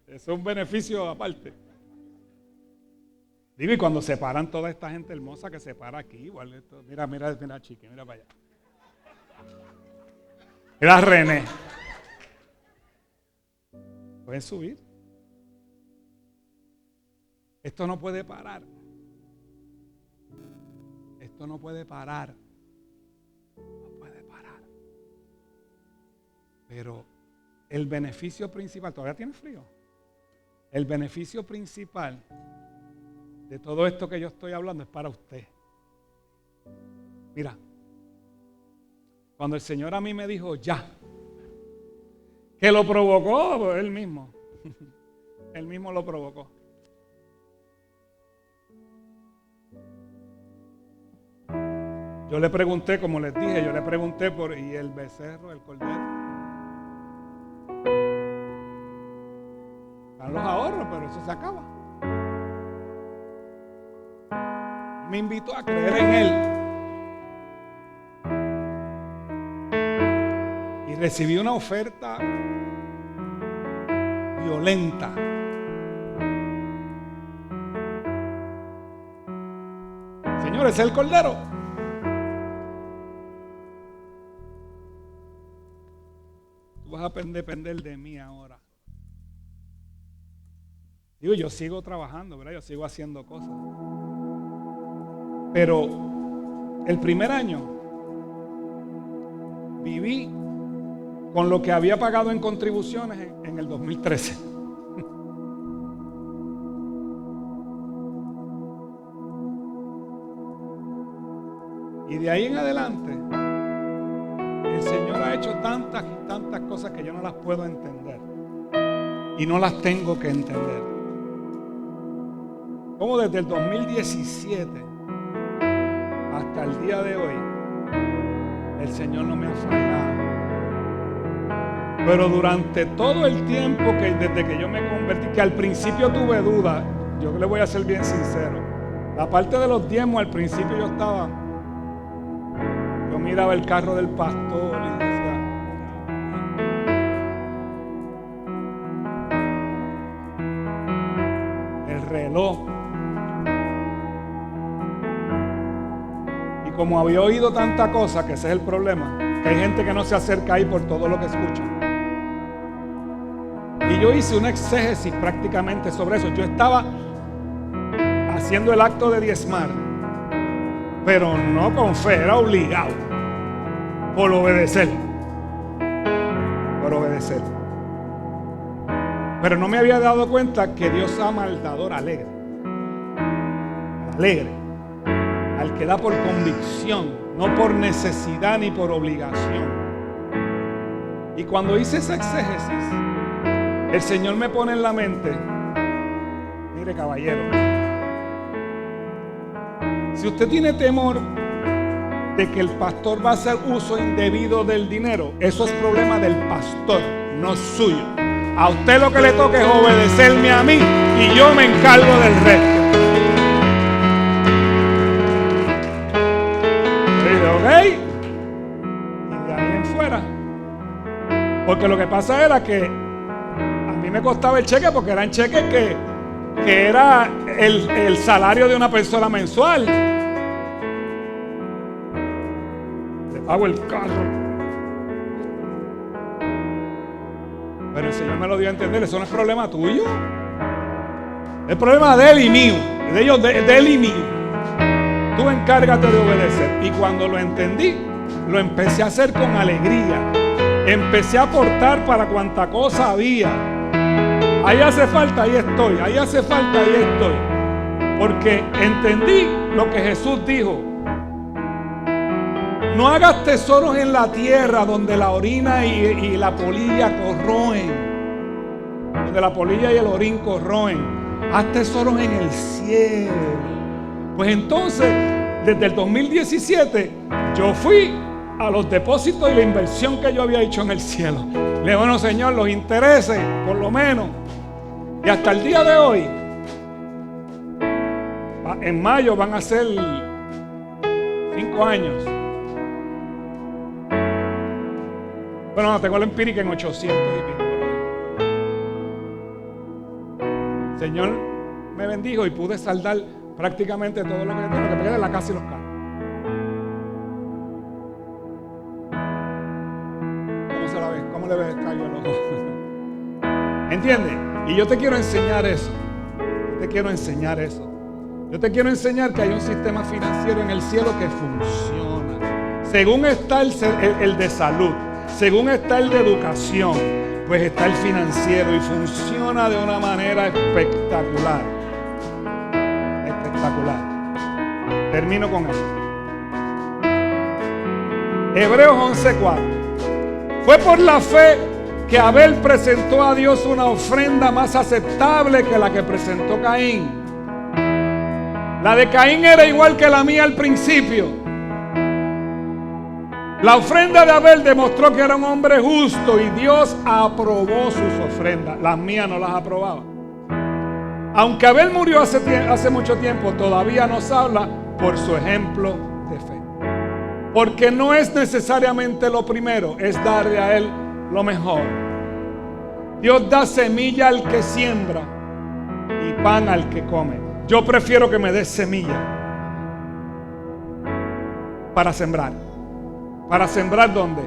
Eso es un beneficio aparte. Digo, y cuando se paran toda esta gente hermosa que se para aquí, igual esto, mira, Chiqui, mira para allá. Mira René. Pueden subir. Esto no puede parar. Esto no puede parar. No puede parar. Pero el beneficio principal, ¿todavía tiene frío? El beneficio principal de todo esto que yo estoy hablando es para usted. Mira, cuando el Señor a mí me dijo ya, que lo provocó, pues él mismo. Él mismo lo provocó. Yo le pregunté, como les dije, yo le pregunté por y el becerro, el cordero. Están los ahorros, pero eso se acaba. Me invitó a creer en él. Y recibí una oferta violenta. Señor, ¿es el cordero? Tú vas a depender de mí ahora. Digo, yo sigo trabajando, ¿verdad? Yo sigo haciendo cosas. Pero el primer año viví con lo que había pagado en contribuciones en el 2013. Y de ahí en adelante, el Señor ha hecho tantas y tantas cosas que yo no las puedo entender. Y no las tengo que entender. Como desde el 2017 hasta el día de hoy, el Señor no me ha fallado. Pero durante todo el tiempo que desde que yo me convertí, que al principio tuve dudas, yo le voy a ser bien sincero. La parte de los diezmos, al principio yo miraba el carro del pastor y decía, el reloj. Y como había oído tanta cosa, que ese es el problema, que hay gente que no se acerca ahí por todo lo que escucha. Y yo hice una exégesis prácticamente sobre eso. Yo estaba haciendo el acto de diezmar, pero no con fe, era obligado. Por obedecer. Por obedecer. Pero no me había dado cuenta que Dios ama al dador alegre. Alegre. Al que da por convicción, no por necesidad ni por obligación. Y cuando hice esa exégesis, el Señor me pone en la mente, mire caballero, si usted tiene temor de que el pastor va a hacer uso indebido del dinero, eso es problema del pastor, no suyo. A usted lo que le toca es obedecerme a mí y yo me encargo del resto. ¿Ok? Y de ahí en fuera. Porque lo que pasa era que a mí me costaba el cheque porque eran cheques que era el salario de una persona mensual. Hago el carro. Pero el Señor me lo dio a entender. Eso no es problema tuyo. Es problema de él y mío. De ellos, de él y mío. Tú encárgate de obedecer. Y cuando lo entendí, lo empecé a hacer con alegría. Empecé a aportar para cuanta cosa había. Ahí hace falta, ahí estoy. Ahí hace falta, ahí estoy. Porque entendí lo que Jesús dijo. No hagas tesoros en la tierra donde la orina y la polilla corroen. Donde la polilla y el orín corroen. Haz tesoros en el cielo. Pues entonces, desde el 2017, yo fui a los depósitos y la inversión que yo había hecho en el cielo. Le digo, bueno, Señor, los intereses, por lo menos. Y hasta el día de hoy, en mayo van a ser 5 años. Bueno, no, tengo la empírica en 800 y pico. Señor me bendijo y pude saldar prácticamente todo lo que tiene, lo que te queda es la casa y los carros. ¿Cómo se la ves? ¿Cómo le ves el callo al ojo? ¿Entiendes? Y yo te quiero enseñar eso. Yo te quiero enseñar que hay un sistema financiero en el cielo que funciona. Según está el de salud, según está el de educación, pues está el financiero y funciona de una manera espectacular. Espectacular. Termino con esto. Hebreos 11:4. Fue por la fe que Abel presentó a Dios una ofrenda más aceptable que la que presentó Caín. La de Caín era igual que la mía al principio. La ofrenda de Abel demostró que era un hombre justo y Dios aprobó sus ofrendas. Las mías no las aprobaba. Aunque Abel murió hace mucho tiempo, todavía nos habla por su ejemplo de fe. Porque no es necesariamente lo primero, es darle a él lo mejor. Dios da semilla al que siembra y pan al que come. Yo prefiero que me des semilla para sembrar. ¿Para sembrar dónde?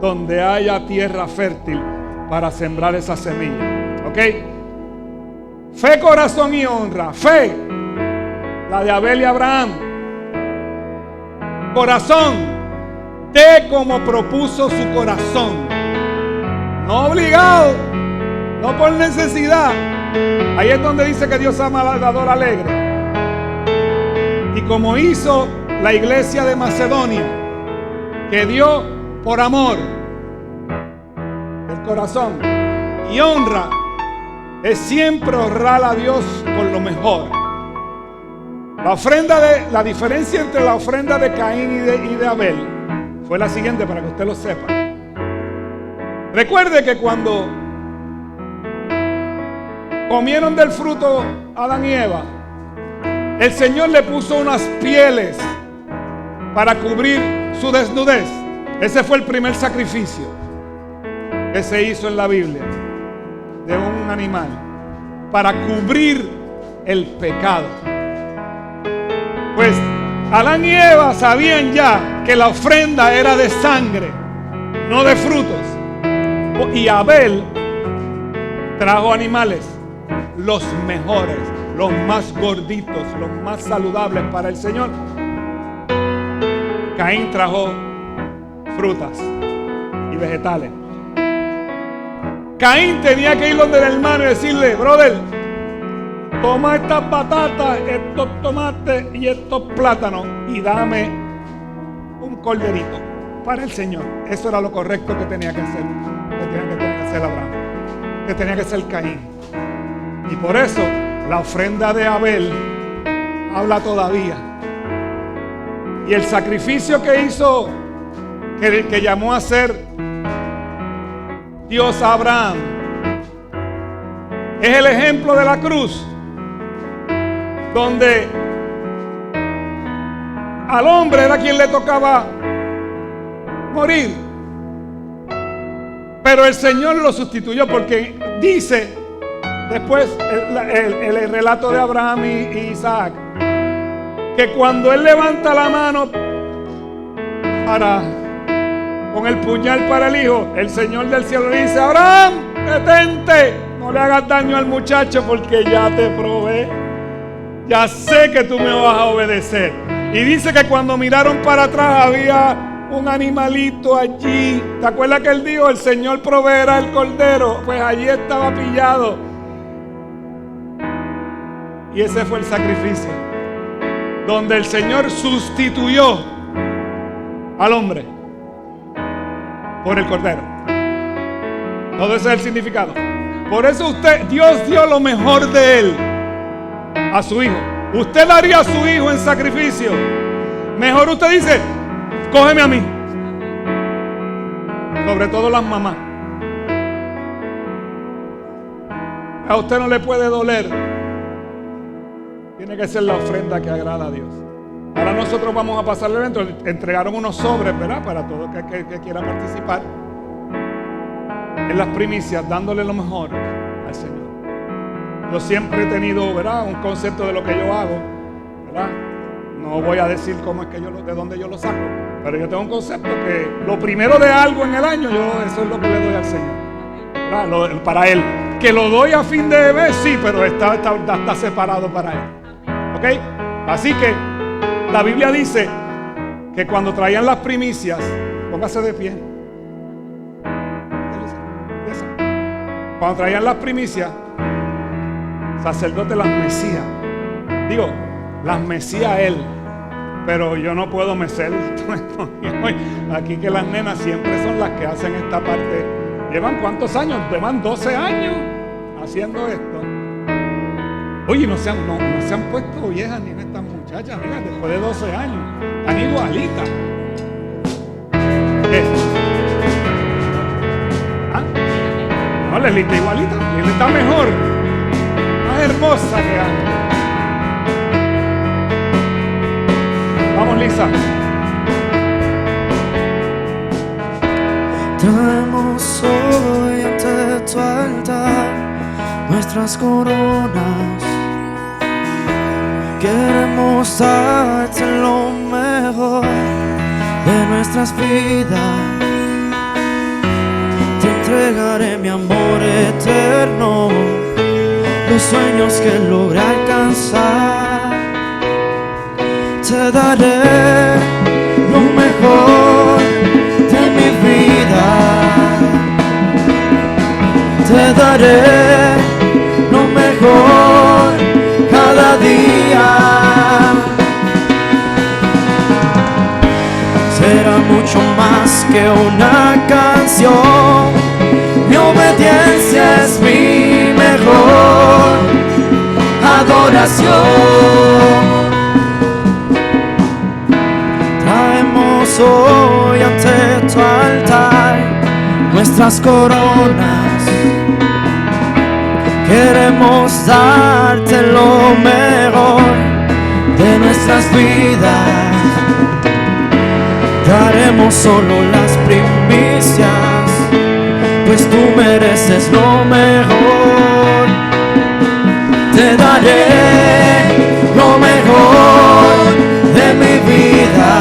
Donde haya tierra fértil para sembrar esa semilla. ¿Ok? Fe, corazón y honra. Fe, la de Abel y Abraham. Corazón, dé como propuso su corazón. No obligado, no por necesidad. Ahí es donde dice que Dios ama al dador alegre. Y como hizo la iglesia de Macedonia, que dio por amor el corazón. Y honra es siempre honrar a Dios con lo mejor. La diferencia entre la ofrenda de Caín y de Abel fue la siguiente, para que usted lo sepa. Recuerde que cuando comieron del fruto Adán y Eva, el Señor le puso unas pieles para cubrir su desnudez. Ese fue el primer sacrificio que se hizo en la Biblia de un animal para cubrir el pecado. Pues Adán y Eva sabían ya que la ofrenda era de sangre, no de frutos. Y Abel trajo animales, los mejores, los más gorditos, los más saludables para el Señor. Caín trajo frutas y vegetales. Caín tenía que ir donde el hermano y decirle: brother, toma estas batatas, estos tomates y estos plátanos y dame un corderito para el Señor. Eso era lo correcto que tenía que hacer, que tenía que hacer Abraham, que tenía que hacer Caín. Y por eso la ofrenda de Abel habla todavía. Y el sacrificio que hizo, que llamó a ser Dios a Abraham, es el ejemplo de la cruz, donde al hombre era quien le tocaba morir, pero el Señor lo sustituyó, porque dice después el relato de Abraham y Isaac, que cuando él levanta la mano con el puñal para el hijo, el Señor del cielo le dice: Abraham, detente, no le hagas daño al muchacho, porque ya te probé, ya sé que tú me vas a obedecer. Y dice que cuando miraron para atrás había un animalito allí. ¿Te acuerdas que él dijo: el Señor proveerá el cordero? Pues allí estaba pillado. Y ese fue el sacrificio, donde el Señor sustituyó al hombre por el cordero. Todo ese es el significado. Por eso Dios dio lo mejor de él a su hijo. Usted daría a su hijo en sacrificio. Mejor usted dice: cógeme a mí. Sobre todo las mamás. A usted no le puede doler. Tiene que ser la ofrenda que agrada a Dios. Ahora nosotros vamos a pasar el evento. Entregaron unos sobres, ¿verdad? Para todo el que quiera participar en las primicias, dándole lo mejor al Señor. Yo siempre he tenido, ¿verdad?, un concepto de lo que yo hago, ¿verdad? No voy a decir cómo es que de dónde yo lo saco, pero yo tengo un concepto que lo primero de algo en el año, eso es lo que le doy al Señor, ¿verdad? Para Él. Que lo doy a fin de mes, sí, pero está separado para Él. ¿Ok? Así que la Biblia dice que cuando traían las primicias, póngase de pie. Cuando traían las primicias, sacerdote las mecía. Digo, las mecía él, pero yo no puedo mecer. Aquí que las nenas siempre son las que hacen esta parte. ¿Llevan cuántos años? Llevan 12 años haciendo esto. Oye, no se han puesto viejas ni en estas muchachas. Mira, después de 12 años, están igualitas. ¿Ah? No, Leslie está igualita. Leslie está mejor. Más hermosa que antes. Vamos, Lisa. Traemos hoy ante tu altar nuestras coronas. Queremos darte lo mejor de nuestras vidas. Te entregaré mi amor eterno, los sueños que logré alcanzar. Te daré lo mejor de mi vida. Te daré lo mejor cada día. Será mucho más que una canción. Mi obediencia es mi mejor adoración. Traemos hoy ante tu altar nuestras coronas. Queremos darte lo mejor de nuestras vidas. Daremos solo las primicias, pues tú mereces lo mejor. Te daré lo mejor de mi vida.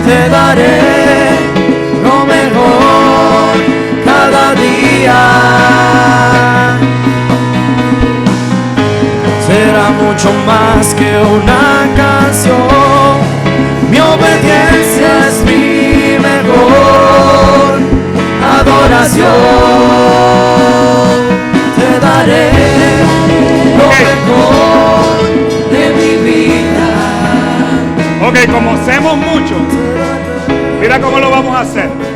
Te daré lo mejor cada día. Será mucho más que una canción. Mi obediencia es mi mejor adoración. Te daré lo mejor de mi vida. Ok, como hacemos mucho, mira cómo lo vamos a hacer.